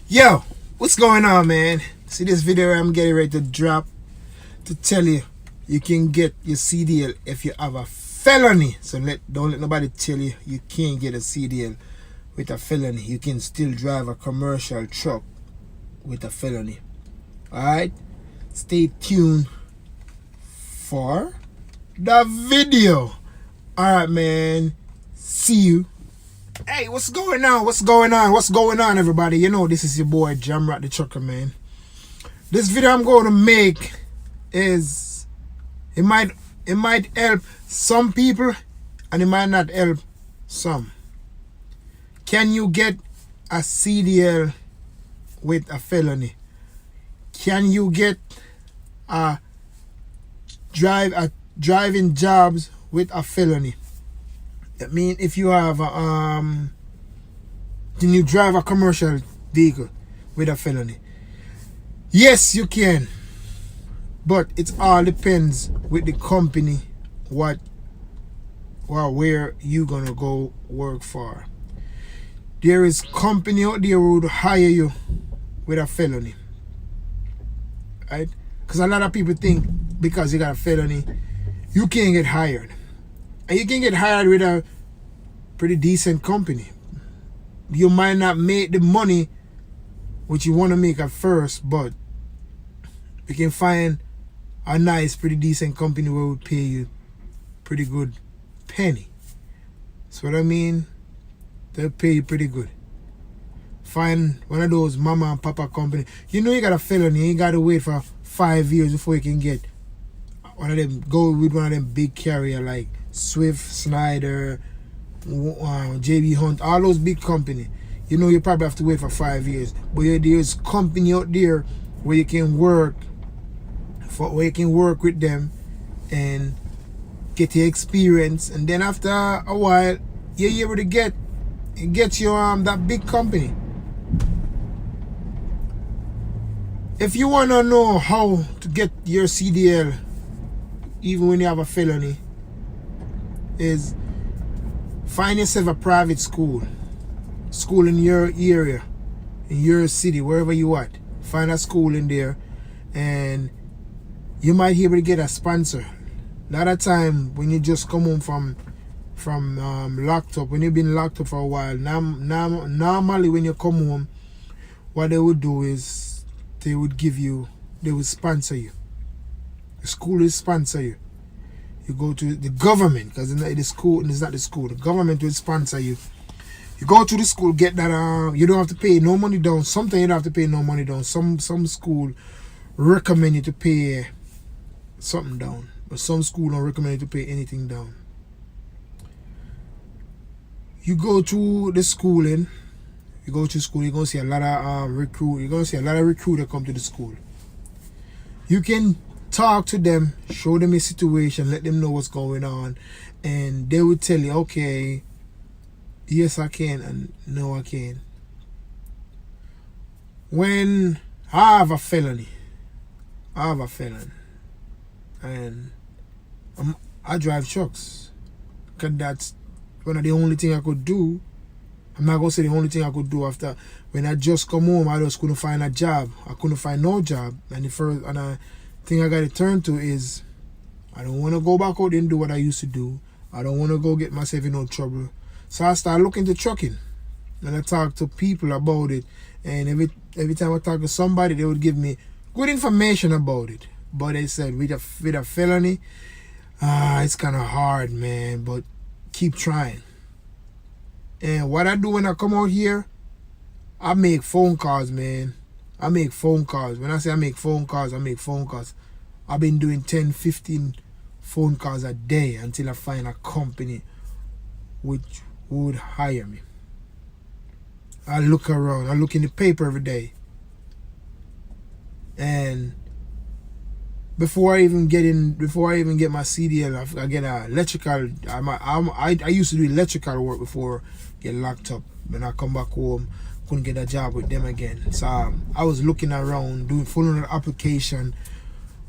Yo, what's going on, man? See this video I'm getting ready to drop to tell you you can get your CDL if you have a felony. So don't let nobody tell you you can't get a CDL with a felony. You can still drive a commercial truck with a felony. Alright? Stay tuned for the video. Alright, man. See you. Hey, what's going on? What's going on? What's going on, everybody? You know, this is your boy Jamrat the Trucker, man. This video I'm going to make is it might help some people and it might not help some. Can you get a CDL with a felony? Can you get a driving jobs with a felony? I mean, if you have can you drive a commercial vehicle with a felony? Yes, you can, but it all depends with the company where you gonna go work for. There is company out there who would hire you with a felony, right? Because a lot of people think because you got a felony, you can't get hired. And you can get hired with a pretty decent company. You might not make the money which you want to make at first, but you can find a nice, pretty decent company where would pay you pretty good penny. That's what I mean. They'll pay you pretty good. Find one of those mama and papa company. You know you got a felony, you got to wait for 5 years before you can get one of them, go with one of them big carrier like Swift, Snyder, JB Hunt, all those big company. You know you probably have to wait for 5 years. But there's company out there where you can work with them and get your experience, and then after a while you're able to get you that big company. If you wanna know how to get your CDL even when you have a felony, is find yourself a private school in your area, in your city, wherever you at. Find a school in there and you might be able to get a sponsor. A lot of time when you just come home from locked up, when you've been locked up for a while, normally when you come home, what they would do is they would sponsor you. The school will sponsor you. You go to the government, because it's not the school. The government will sponsor you. You go to the school, get that. You don't have to pay no money down. Sometimes you don't have to pay no money down. Some school recommend you to pay something down, but some school don't recommend you to pay anything down. You go to the schooling. You go to school. You're gonna see a lot of recruit. You're gonna see a lot of recruiter come to the school. You can talk to them, show them a situation, let them know what's going on, and they will tell you, okay, yes I can and no I can. When I have a felony, and I drive trucks, because that's one of the only thing I could do. I'm not gonna say the only thing I could do. After when I just come home, I just couldn't find a job. I couldn't find no job, and the first thing I got to turn to is I don't want to go back out and do what I used to do. I don't want to go get myself in no trouble. So I started looking to trucking, and I talked to people about it. And every time I talk to somebody, they would give me good information about it. But they said with a felony, it's kind of hard, man. But keep trying. And what I do when I come out here, I make phone calls, man. I make phone calls. When I say I make phone calls, I make phone calls. I've been doing 10, 15 phone calls a day until I find a company which would hire me. I look around. I look in the paper every day. And before I even get my CDL, I get an electrical. I used to do electrical work before get locked up. When I come back home, couldn't get a job with them again. So I was looking around, filling an application.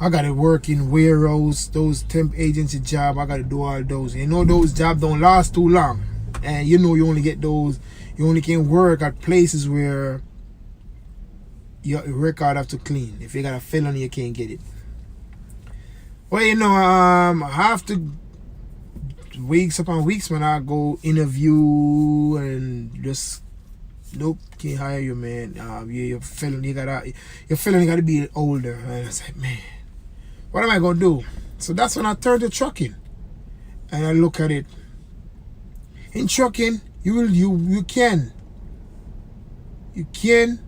I got to work in warehouse, those temp agency job. I got to do all those. You know, those jobs don't last too long. And you know, you only get those. You only can work at places where your record have to clean. If you got a felony, you can't get it. Well, I have to weeks upon weeks when I go interview and just nope, can't hire you, man. Your felony gotta be older. And I was like, man, what am I gonna do? So that's when I turned to trucking, and I look at it. In trucking, you can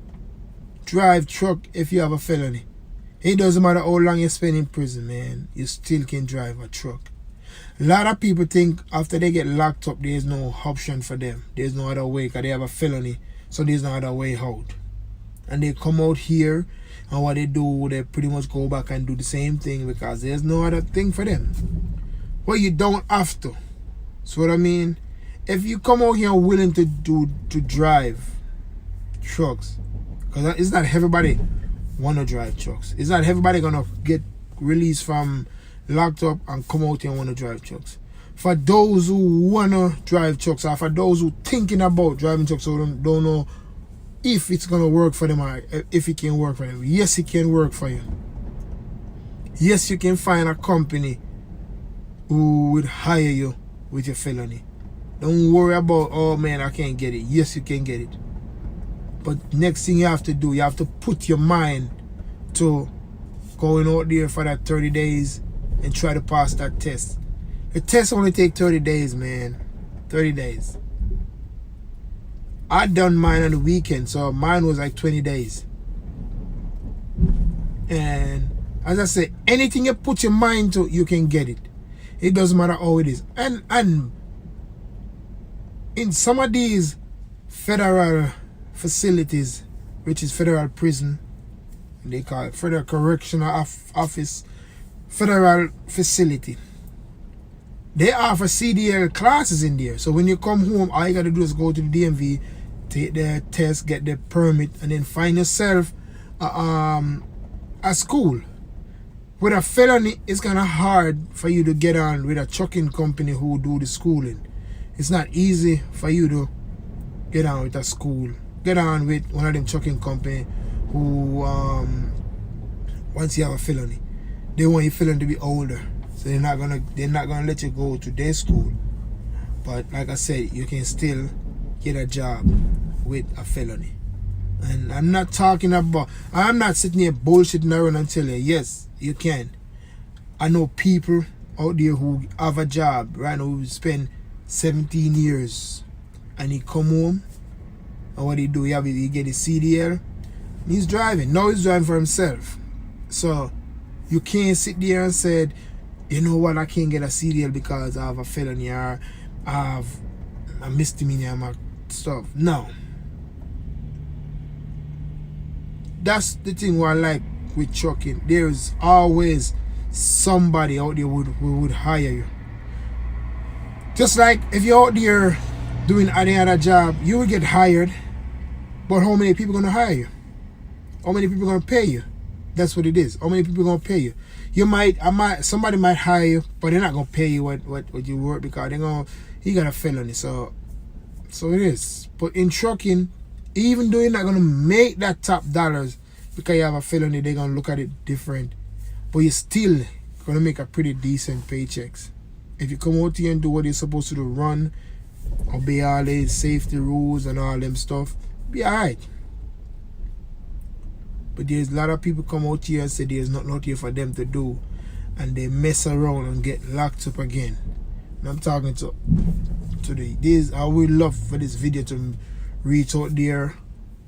drive truck if you have a felony. It doesn't matter how long you spend in prison, man. You still can drive a truck. A lot of people think after they get locked up, there's no option for them. There's no other way because they have a felony, so there's no other way out. And they come out here, and what they do, they pretty much go back and do the same thing because there's no other thing for them. Well, you don't have to. So what I mean? If you come out here willing to drive trucks, because it's not everybody want to drive trucks. It's not everybody gonna get released from locked up and come out here and want to drive trucks. For those who wanna drive trucks, or for those who thinking about driving trucks, who don't know if it's gonna work for them or if it can work for them. Yes, it can work for you. Yes, you can find a company who would hire you with your felony. Don't worry about, oh man, I can't get it. Yes, you can get it. But next thing you have to do, you have to put your mind to going out there for that 30 days and try to pass that test. The test only take 30 days, man. 30 days. I done mine on the weekend, so mine was like 20 days. And as I said, anything you put your mind to, you can get it. It doesn't matter how it is. And in some of these federal facilities, which is federal prison, they call it federal correctional office, federal facility, they offer CDL classes in there. So when you come home, all you gotta do is go to the DMV, take the test, get the permit, and then find yourself a school. With a felony, it's kind of hard for you to get on with a trucking company who do the schooling. It's not easy for you to get on with a school. Get on with one of them trucking company who, once you have a felony, they want your felony to be older. So they're not gonna let you go to their school. But like I said, you can still get a job with a felony. And I'm not sitting here bullshitting around and telling you, yes, you can. I know people out there who have a job right now who spend 17 years and he come home and what he do, he get his CDL and he's driving. Now he's driving for himself. So you can't sit there and say, you know what, I can't get a CDL because I have a felony or I have a misdemeanor and my stuff. No. That's the thing what I like with trucking. There's always somebody out there who would hire you. Just like if you're out there doing any other job, you will get hired, but how many people gonna hire you? How many people gonna pay you? That's what it is. How many people gonna pay you? Somebody might hire you, but they're not gonna pay you what you work because you got a felony. So it is. But in trucking, even though you're not gonna make that top dollars because you have a felony, they're gonna look at it different. But you're still gonna make a pretty decent paychecks. If you come out here and do what you're supposed to do, run, obey all the safety rules and all them stuff, be alright. But there's a lot of people come out here and say there's nothing out here for them to do, and they mess around and get locked up again. And I'm talking to this. I would love for this video to reach out there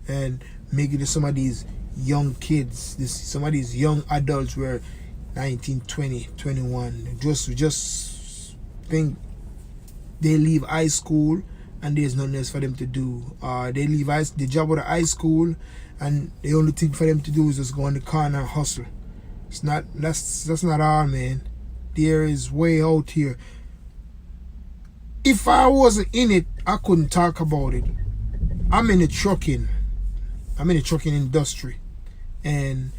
and make it to some of these young kids, some of these young adults were 19, 20, 21. Just think they leave high school and there's nothing else for them to do. They leave the job out of high school and the only thing for them to do is just go on the corner and hustle. That's not all, man. There is way out here. If I wasn't in it, I couldn't talk about it. I'm in the trucking industry, and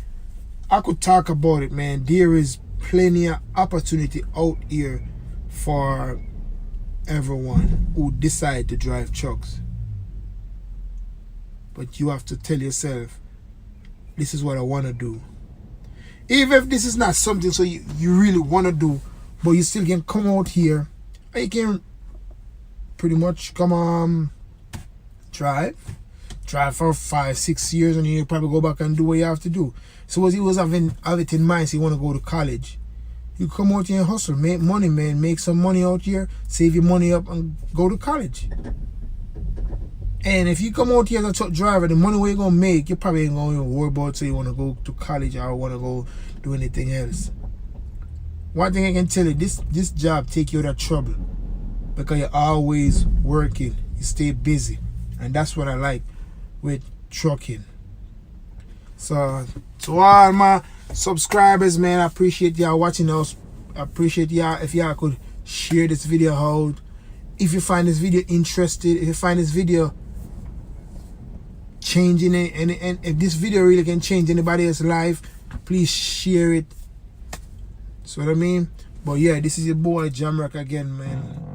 I could talk about it, man. There is plenty of opportunity out here for everyone who decide to drive trucks. But you have to tell yourself, this is what I want to do. Even if this is not something so you really want to do, but you still can come out here and you can pretty much come drive for 5-6 years, and you probably go back and do what you have to do. So as he was have it in mind, so you want to go to college, you come out here and hustle, make money, man, make some money out here, save your money up and go to college. And if you come out here as a truck driver, the money you're going to make, you probably ain't going to worry about so you want to go to college or want to go do anything else. One thing I can tell you, this job take you out of trouble because you're always working. You stay busy. And that's what I like with trucking. So to all my subscribers, man, I appreciate y'all watching us. I appreciate y'all if y'all could share this video out. If you find this video interested, if you find this video changing it, and if this video really can change anybody else's life, please share it. So what I mean? But yeah, this is your boy Jamrock again, man.